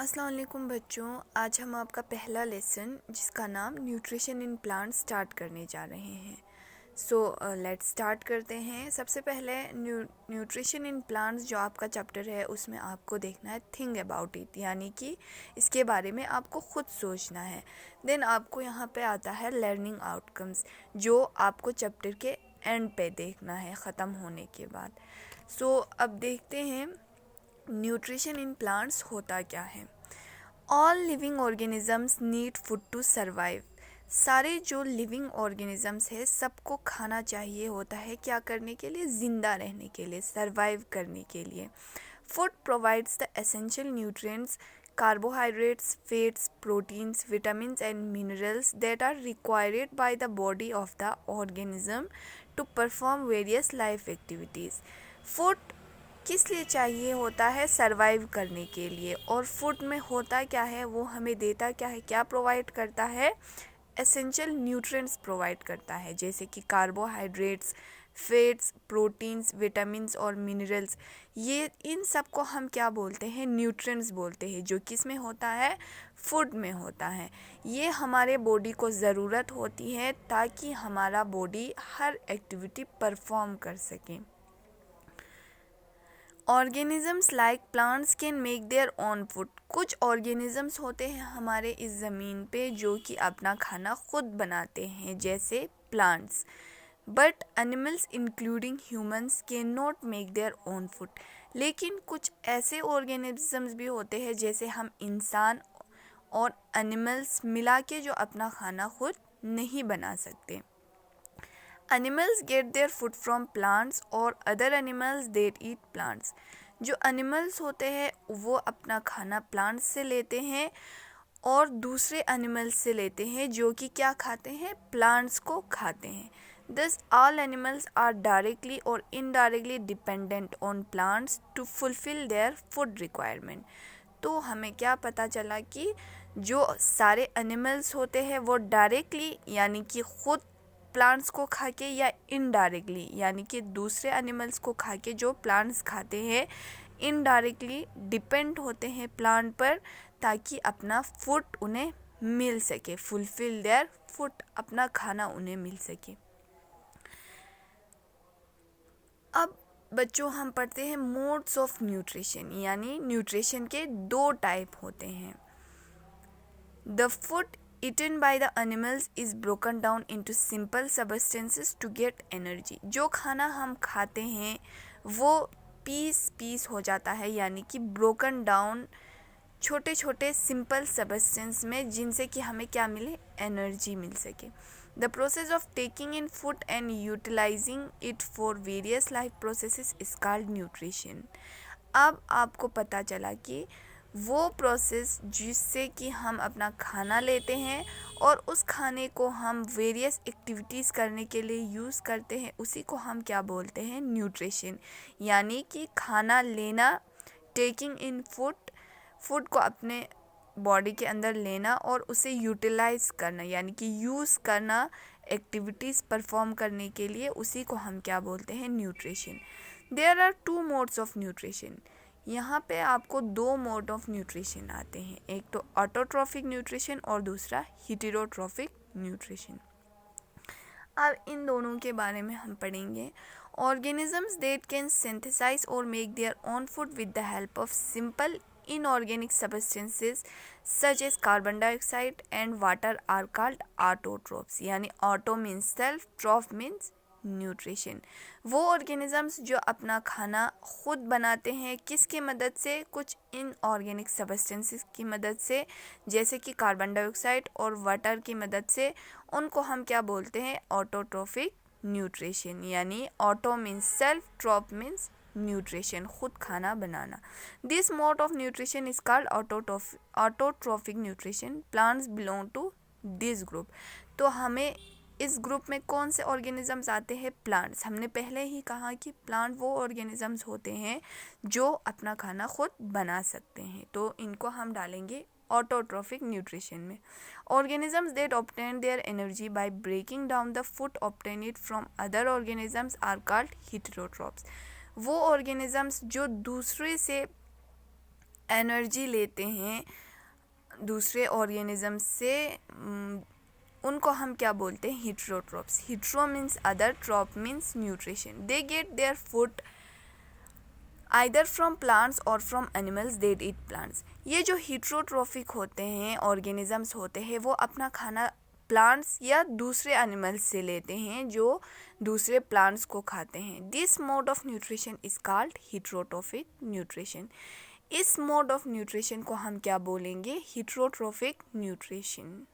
अस्सलाम वालेकुम बच्चों, आज हम आपका पहला लेसन जिसका नाम न्यूट्रिशन इन प्लांट्स स्टार्ट करने जा रहे हैं। सो लेट्स स्टार्ट करते हैं। सबसे पहले न्यूट्रिशन इन प्लांट्स जो आपका चैप्टर है उसमें आपको देखना है थिंक अबाउट इट, यानी कि इसके बारे में आपको खुद सोचना है। देन आपको यहाँ पे आता है लर्निंग आउटकम्स, जो आपको चैप्टर के एंड पे देखना है ख़त्म होने के बाद। सो अब देखते हैं न्यूट्रिशन इन प्लांट्स होता क्या है। All living organisms need food to survive. सारे जो लिविंग ऑर्गेनिजम्स है सबको खाना चाहिए होता है, क्या करने के लिए? ज़िंदा रहने के लिए, सर्वाइव करने के लिए। Food provides the essential nutrients, carbohydrates, fats, proteins, vitamins and minerals that are required by the body of the organism to perform various life activities. Food किस लिए चाहिए होता है? सरवाइव करने के लिए। और फूड में होता क्या है, वो हमें देता क्या है, क्या प्रोवाइड करता है? एसेंशियल न्यूट्रिएंट्स प्रोवाइड करता है, जैसे कि कार्बोहाइड्रेट्स, फैट्स, प्रोटीन्स, विटामिन्स और मिनरल्स। ये इन सब को हम क्या बोलते हैं? न्यूट्रिएंट्स बोलते हैं, जो किस में होता है? फूड में होता है। ये हमारे बॉडी को ज़रूरत होती है ताकि हमारा बॉडी हर एक्टिविटी परफॉर्म कर सके। Organisms like plants can make their own food. कुछ ऑर्गेनिजम्स होते हैं हमारे इस ज़मीन पे जो कि अपना खाना खुद बनाते हैं, जैसे plants. But animals including humans can not make their own food. लेकिन कुछ ऐसे ऑर्गेनिजम्स भी होते हैं जैसे हम इंसान और एनिमल्स मिला के जो अपना खाना खुद नहीं बना सकते। Animals get their food from plants और other animals that eat plants। जो एनिमल्स होते हैं वो अपना खाना प्लांट्स से लेते हैं और दूसरे एनिमल्स से लेते हैं जो कि क्या खाते हैं? प्लांट्स को खाते हैं। Thus all animals are directly और indirectly dependent on plants to fulfill their food requirement। तो हमें क्या पता चला कि जो सारे एनिमल्स होते हैं वो डायरेक्टली यानी कि खुद प्लांट्स को खा के, या इनडायरेक्टली यानी कि दूसरे एनिमल्स को खा के जो प्लांट्स खाते हैं, इनडायरेक्टली डिपेंड होते हैं प्लांट पर ताकि अपना फूड उन्हें मिल सके, फुलफिल देयर फूड, अपना खाना उन्हें मिल सके। अब बच्चों हम पढ़ते हैं मोड्स ऑफ न्यूट्रिशन, यानी न्यूट्रिशन के दो टाइप होते हैं। The food eaten by the animals is broken down into simple substances to get energy। जो खाना हम खाते हैं वो पीस हो जाता है, यानी कि ब्रोकन डाउन छोटे छोटे सिंपल सबस्टेंस में, जिनसे कि हमें क्या मिले? एनर्जी मिल सके। The process of taking in food and utilising it for various life processes is called nutrition. अब आपको पता चला कि वो प्रोसेस जिससे कि हम अपना खाना लेते हैं और उस खाने को हम वेरियस एक्टिविटीज़ करने के लिए यूज़ करते हैं, उसी को हम क्या बोलते हैं? न्यूट्रिशन। यानी कि खाना लेना, टेकिंग इन फूड को अपने बॉडी के अंदर लेना और उसे यूटिलाइज करना, यानी कि यूज़ करना एक्टिविटीज़ परफॉर्म करने के लिए, उसी को हम क्या बोलते हैं? Nutrition. There are two modes of nutrition. यहाँ पे आपको दो मोड ऑफ न्यूट्रिशन आते हैं, एक तो ऑटोट्रॉफिक न्यूट्रिशन और दूसरा हेटेरोट्रॉफिक न्यूट्रिशन। अब इन दोनों के बारे में हम पढ़ेंगे। ऑर्गेनिजम्स दैट कैन सिंथेसाइज और make their own food with the help of simple inorganic substances such as carbon dioxide and water are called autotrophs। यानी auto means self, ट्रॉफ means nutrition. वो ऑर्गेनिजम्स जो अपना खाना खुद बनाते हैं, किसकी मदद से? कुछ इनऑर्गेनिक सबस्टेंसेस की मदद से, जैसे कि कार्बन डाइऑक्साइड और वाटर की मदद से। उनको हम क्या बोलते हैं? Autotrophic nutrition. यानी auto means self, troph means nutrition, खुद खाना बनाना। This mode of nutrition is called autotrophic nutrition. Plants belong to this group. तो हमें इस ग्रुप में कौन से ऑर्गेनिजम्स आते हैं? प्लांट्स। हमने पहले ही कहा कि प्लांट वो ऑर्गेनिजम्स होते हैं जो अपना खाना खुद बना सकते हैं, तो इनको हम डालेंगे ऑटोट्रॉफिक न्यूट्रिशन में। Organisms that obtain their energy by breaking down the food obtain it from other organisms are called heterotrophs. वो ऑर्गेनिजम्स जो दूसरे से एनर्जी लेते हैं दूसरे ऑर्गेनिज्म से, उनको हम क्या बोलते हैं? Heterotrophs. Hetero means other, troph means nutrition. They get their food either from plants और from animals that eat plants. ये जो हेटेरोट्रॉफिक होते हैं ऑर्गेनिजम्स होते हैं वो अपना खाना प्लांट्स या दूसरे एनिमल्स से लेते हैं जो दूसरे प्लांट्स को खाते हैं. This mode of nutrition is called heterotrophic nutrition. इस मोड ऑफ न्यूट्रिशन को हम क्या बोलेंगे? Heterotrophic nutrition.